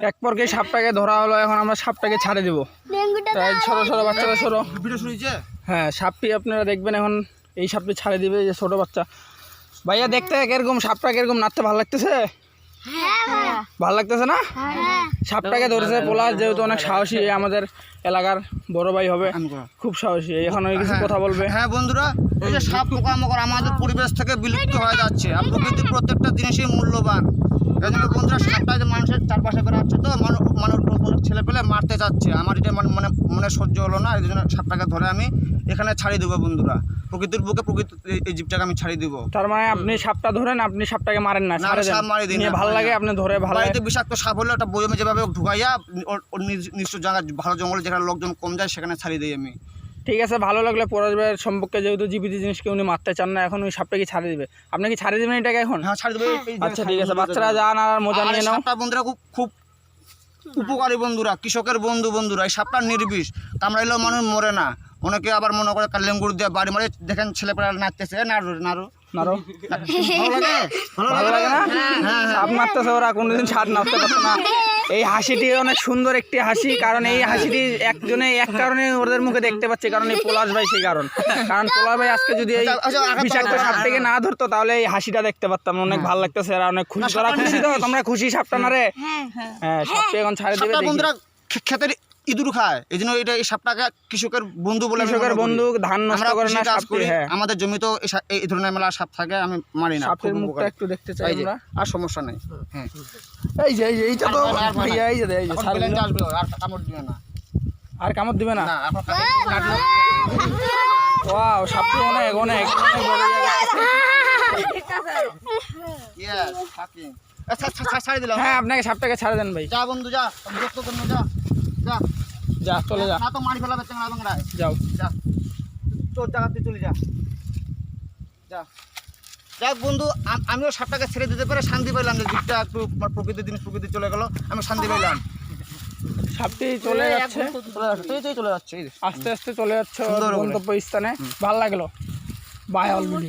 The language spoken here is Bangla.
এক পরকে সাপটাকে ধরা হলো, এখন আমরা সাপটাকে ছাড়ে দেবো। সরো সরো বাচ্চারা সরো। ভিডিও শুনেছে? হ্যাঁ, সাপটি আপনারা দেখবেন এখন। এই সাপটি ছাড়ে দিবে, যে ছোট বাচ্চা। ভাইয়া দেখতে কিরকম, সাপটা কিরকম নাচতে ভালো লাগতেছে? ভালো লাগতেছে না? সাপটাকে ধরেছে পোলা, যেহেতু অনেক সাহসী, আমাদের এলাকার বড় ভাই হবে, খুব সাহসী। এখন ওই কিছু কথা বলবে। হ্যাঁ বন্ধুরা, এই যে সাপ পোকামাকড় আমাদের পরিবেশ থেকে বিলুপ্ত হয়ে যাচ্ছে, আর প্রকৃতির প্রত্যেকটা জিনিসই মূল্যবান। এই জন্য বন্ধুরা, সাপটা যে মানুষের চারপাশে বেড়াচ্ছে, তো মানুষ ছেলে পেলে মারতে যাচ্ছে। আমার এটা মনে সহ্য হলো না, এই জন্য সাপটাকে ধরে আমি এখানে ছাড়িয়ে দেবো বন্ধুরা। প্রকৃতির বুকে এই জীবটাকে আমি ছাড়িয়ে দেবো। তার মানে আপনি সাপটা ধরেন, আপনি সাপটাকে মারেন না? সাপ মারি দিই না। ভালো লাগে আপনি ধরে, ভালো লাগে। বিষাক্ত সাপ হলে একটা বইমে যেভাবে ঢুকাইয়া ওর নির্দিষ্ট জায়গায়, ভালো জঙ্গলে যেখানে লোকজন কম যায়, সেখানে ছাড়িয়ে দিই আমি। ঠিক আছে, ভালো লাগলে পরের সম্পর্কে, যেহেতু জীবিত জিনিসকে উনি মারতে চান না, এখন ওই সাপটাকে ছাড়িয়ে দিবে। আপনি কি ছাড়িয়ে দেবেন এটাকে এখন? হ্যাঁ, ছাড়িয়ে দেবে। আচ্ছা ঠিক আছে, বাচ্চারা যান আর মজা নিয়ে নাও। সাপটা বন্ধুরা খুব উপকারী বন্ধুরা, কৃষকের বন্ধুরা। এই সাপটা নির্বিষ, কামড়াইলেও মানুষ মরে না। অনেকে আবার মনে করে লেঙ্গুর দিয়ে বাড়ি মারে, দেখেন ছেলেপেলা নাচতেছে, নাড়ো নাড়ো নাড়ো। ভালো লাগে না? সাপ মারতেছে ওরা, কোনোদিন সাপ নাচতে পারতো না। এই হাসিটি অনেক সুন্দর একটি হাসি, কারণ এই হাসিটি এক কারণে ওদের মুখে দেখতে পাচ্ছি, কারণ এই পলাশ ভাই সেই কারণ পলাশ ভাই আজকে যদি এই বিষাক্ত সাপটাকে না ধরতো, তাহলে এই হাসিটা দেখতে পারতাম। অনেক ভালো লাগতেছে, আর অনেক খুশি। তোরা খুশি তো? তোমরা খুশি সাপটা না রে? হ্যাঁ, সাপটা এখন ছাড়ে দিবে। বন্ধুরা ক্ষেতের ইঁদুর খায়, এই জন্য এই সাপটাকে কৃষকের বন্ধু বলে, কৃষকের বন্ধু, ধান নষ্ট করে না সাপটি। হ্যাঁ, আমাদের জমিতেও এই ধরনের মেলা সাপ থাকে, আমি মারি না। সাপের মুখটা একটু দেখতে চাই আমরা, আর সমস্যা নেই। হ্যাঁ, এই যে এইটা তো ভাইয়া, এই যে ছাড় দিলে আসবে, আর কামড় দিবে না। আর কামড় দিবে না? না, আপনার কাটলে ওয়াও, সাপটি অনেক অনেক অনেক বড় ইয়েস ফাকিং। আচ্ছা, ছাড়ি দিলাম। হ্যাঁ, আপনাকে সাপটাকে ছাড়ে দেন ভাই। যা বন্ধু যা, বিরক্ত করো না, যা যা যা, চলে যা। না তো মারি ফেলাবে চেংড়া বাংড়ায়। যাও, যা, তোর জায়গাতে চলে যা। যা যাক বন্ধু, আমিও সাপটাকে ছেড়ে দিতে পারে শান্তি পেলাম, যে দিকটা একটু প্রকৃতির জিনিস, প্রকৃতি চলে গেল, আমি শান্তি পেলাম। সাপটি চলে যাচ্ছে, চলে যাচ্ছে, আস্তে আস্তে চলে যাচ্ছে গন্তব্য স্থানে। ভালো লাগলো। Bye already.